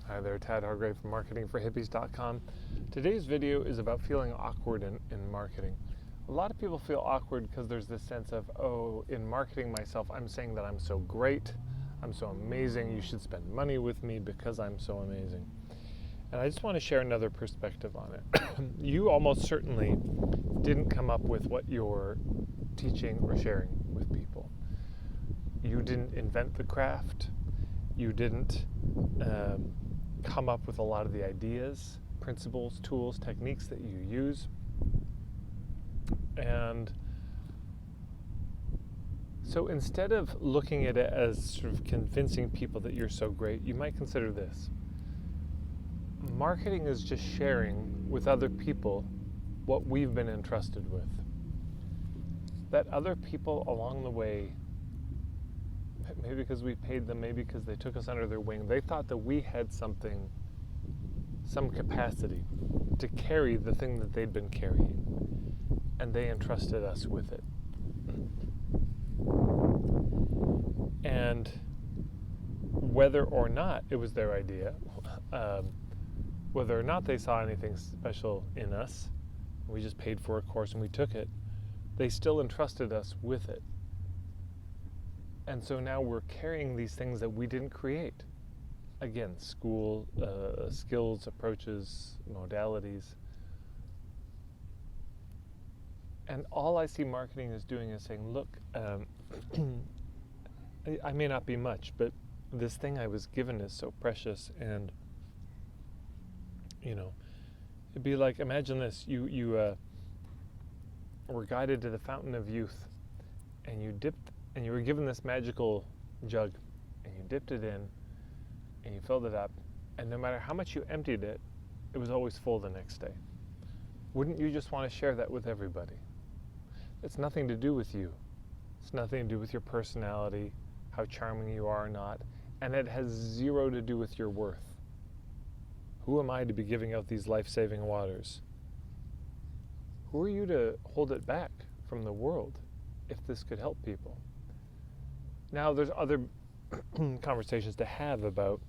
Hi there, Tad Hargrave from marketingforhippies.com. Today's video is about feeling awkward in marketing. A lot of people feel awkward because there's this sense of, oh, in marketing myself, I'm saying that I'm so great, I'm so amazing, you should spend money with me because I'm so amazing. And I just want to share another perspective on it. You almost certainly didn't come up with what you're teaching or sharing with people. You didn't invent the craft. You didn't come up with a lot of the ideas, principles, tools, techniques that you use. And so instead of looking at it as sort of convincing people that you're so great, you might consider this. Marketing is just sharing with other people what we've been entrusted with. That other people along the way, maybe because we paid them, maybe because they took us under their wing, they thought that we had some capacity to carry the thing that they'd been carrying, and they entrusted us with it. And whether or not it was their idea, whether or not they saw anything special in us, we just paid for a course and we took it, they still entrusted us with it. And so now we're carrying these things that we didn't create. Again, school, skills, approaches, modalities. And all I see marketing is doing is saying, look, I may not be much, but this thing I was given is so precious. And, it'd be like, imagine this, you were guided to the fountain of youth, and you dipped, and you were given this magical jug, and you dipped it in, and you filled it up, and no matter how much you emptied it, it was always full the next day. Wouldn't you just want to share that with everybody? It's nothing to do with you. It's nothing to do with your personality, how charming you are or not, and it has zero to do with your worth. Who am I to be giving out these life-saving waters? Who are you to hold it back from the world if this could help people? Now, there's other conversations to have about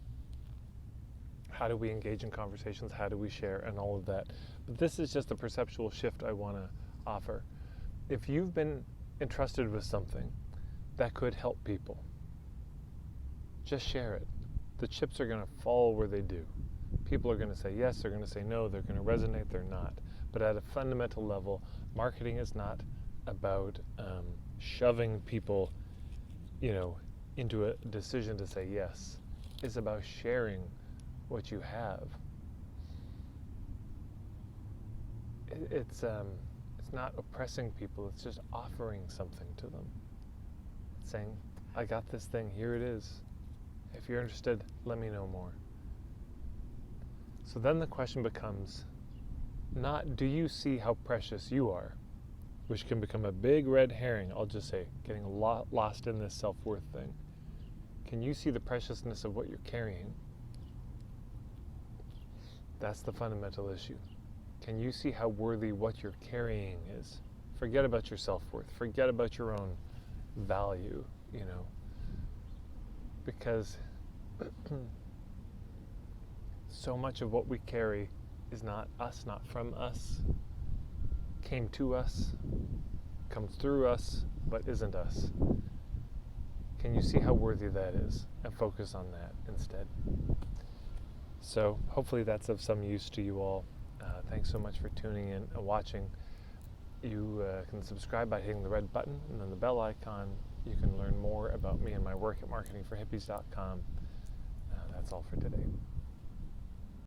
how do we engage in conversations, how do we share, and all of that. But this is just a perceptual shift I want to offer. If you've been entrusted with something that could help people, just share it. The chips are going to fall where they do. People are going to say yes, they're going to say no, they're going to resonate, they're not. But at a fundamental level, marketing is not about shoving people, into a decision to say yes. It's about sharing what you have. It's not oppressing people, it's just offering something to them. It's saying, I got this thing, here it is. If you're interested, let me know more. So then the question becomes, not do you see how precious you are, which can become a big red herring, I'll just say, getting lost in this self-worth thing. Can you see the preciousness of what you're carrying? That's the fundamental issue. Can you see how worthy what you're carrying is? Forget about your self-worth. Forget about your own value, because so much of what we carry is not us, not from us, came to us, comes through us, but isn't us. Can you see how worthy that is and focus on that instead? So hopefully that's of some use to you all. Thanks so much for tuning in and watching. You can subscribe by hitting the red button and then the bell icon. You can learn more about me and my work at marketingforhippies.com. That's all for today.